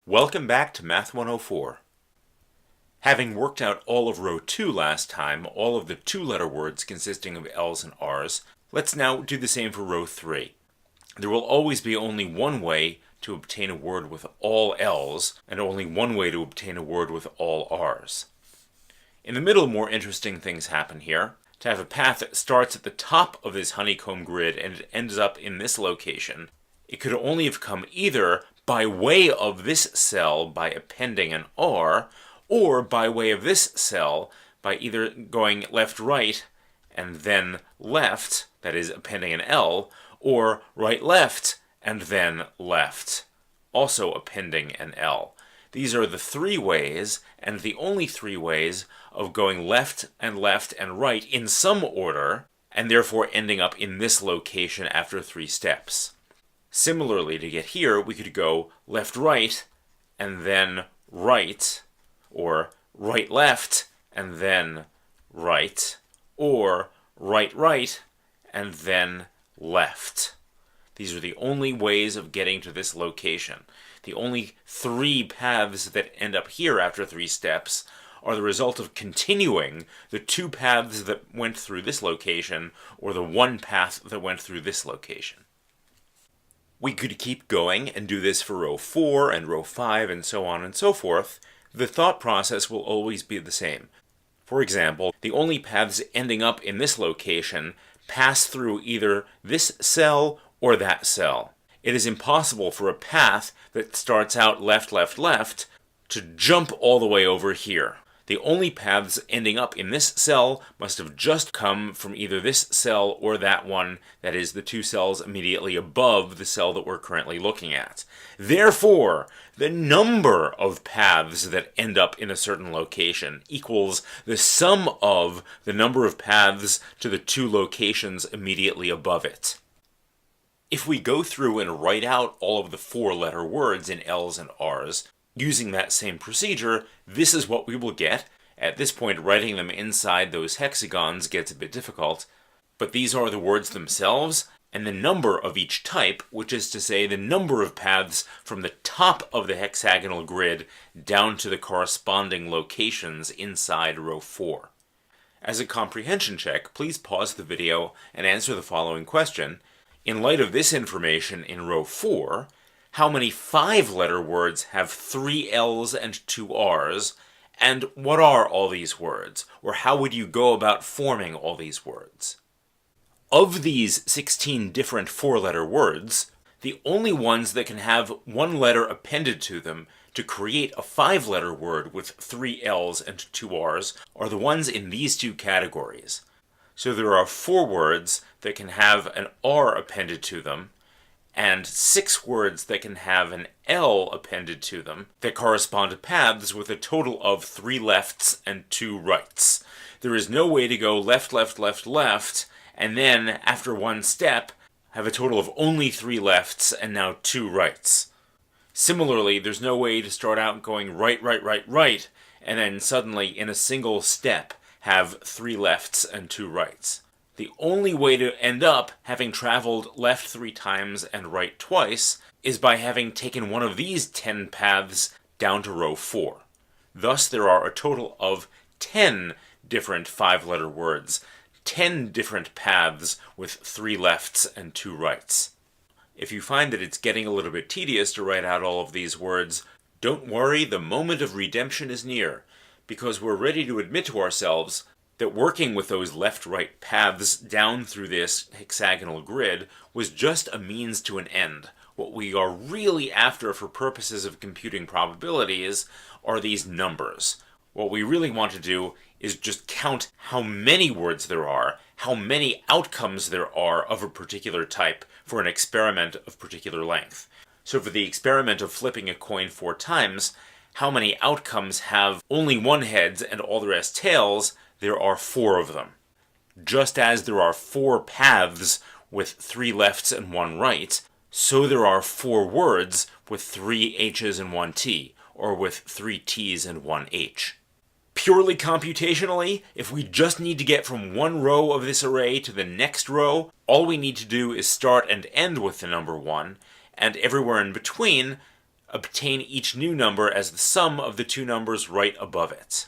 Welcome back to Math 104. Having worked out all of row 2 last time, all of the two-letter words consisting of L's and R's, let's now do the same for row 3. There will always be only one way to obtain a word with all L's, and only one way to obtain a word with all R's. In the middle, more interesting things happen here. To have a path that starts at the top of this honeycomb grid and it ends up in this location, it could only have come either by way of this cell by appending an R, or by way of this cell by either going left-right and then left, that is appending an L, or right-left and then left, also appending an L. These are the three ways, and the only three ways, of going left and right in some order, and therefore ending up in this location after 3 steps. Similarly, to get here, we could go left-right, and then right, or right-left, and then right, or right-right, and then left. These are the only ways of getting to this location. The only 3 paths that end up here after 3 steps are the result of continuing the 2 paths that went through this location, or the 1 path that went through this location. We could keep going and do this for row 4 and row 5 and so on and so forth. The thought process will always be the same. For example, the only paths ending up in this location pass through either this cell or that cell. It is impossible for a path that starts out left, left, left to jump all the way over here. The only paths ending up in this cell must have just come from either this cell or that one, that is, the 2 cells immediately above the cell that we're currently looking at. Therefore, the number of paths that end up in a certain location equals the sum of the number of paths to the 2 locations immediately above it. If we go through and write out all of the 4-letter words in L's and R's, using that same procedure, this is what we will get. At this point, writing them inside those hexagons gets a bit difficult, but these are the words themselves, and the number of each type, which is to say the number of paths from the top of the hexagonal grid down to the corresponding locations inside row 4. As a comprehension check, please pause the video and answer the following question. In light of this information in row 4, how many 5-letter words have 3 L's and 2 R's, and what are all these words, or how would you go about forming all these words? Of these 16 different 4-letter words, the only ones that can have 1 letter appended to them to create a 5-letter word with 3 L's and 2 R's are the ones in these 2 categories. So there are 4 words that can have an R appended to them, and 6 words that can have an L appended to them that correspond to paths with a total of 3 lefts and 2 rights. There is no way to go left, left, left, left, and then, after 1 step, have a total of only 3 lefts and now 2 rights. Similarly, there's no way to start out going right, right, right, right, and then suddenly, in a single step, have 3 lefts and 2 rights. The only way to end up having traveled left 3 times and right twice is by having taken one of these 10 paths down to row 4. Thus, there are a total of 10 different 5-letter words, 10 different paths with 3 lefts and 2 rights. If you find that it's getting a little bit tedious to write out all of these words, don't worry, the moment of redemption is near, because we're ready to admit to ourselves that working with those left-right paths down through this hexagonal grid was just a means to an end. What we are really after for purposes of computing probabilities are these numbers. What we really want to do is just count how many words there are, how many outcomes there are of a particular type for an experiment of particular length. So for the experiment of flipping a coin 4 times, how many outcomes have only 1 heads and all the rest tails? There are 4 of them. Just as there are 4 paths with 3 lefts and 1 right, so there are 4 words with 3 H's and 1 T, or with 3 T's and 1 H. Purely computationally, if we just need to get from one row of this array to the next row, all we need to do is start and end with the number 1, and everywhere in between, obtain each new number as the sum of the two numbers right above it.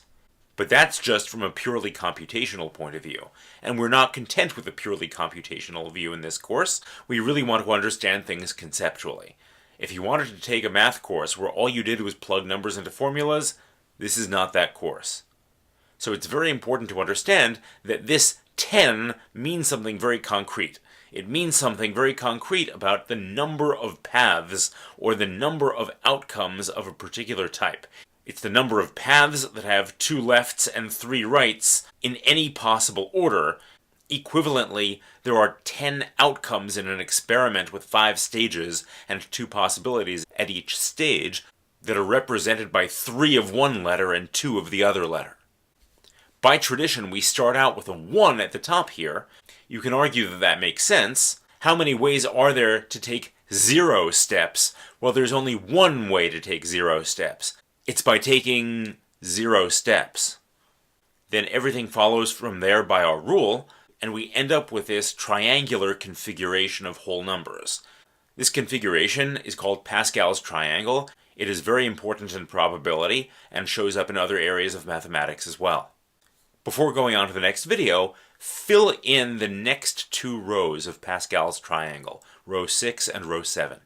But that's just from a purely computational point of view, and we're not content with a purely computational view in this course. We really want to understand things conceptually. If you wanted to take a math course where all you did was plug numbers into formulas, this is not that course. So it's very important to understand that this 10 means something very concrete. It means something very concrete about the number of paths or the number of outcomes of a particular type. It's the number of paths that have 2 lefts and 3 rights in any possible order. Equivalently, there are 10 outcomes in an experiment with 5 stages and 2 possibilities at each stage that are represented by 3 of one letter and 2 of the other letter. By tradition, we start out with a 1 at the top here. You can argue that that makes sense. How many ways are there to take 0 steps? Well, there's only one way to take 0 steps. It's by taking 0 steps. Then everything follows from there by our rule, and we end up with this triangular configuration of whole numbers. This configuration is called Pascal's triangle. It is very important in probability and shows up in other areas of mathematics as well. Before going on to the next video, fill in the next 2 rows of Pascal's triangle, row 6 and row 7.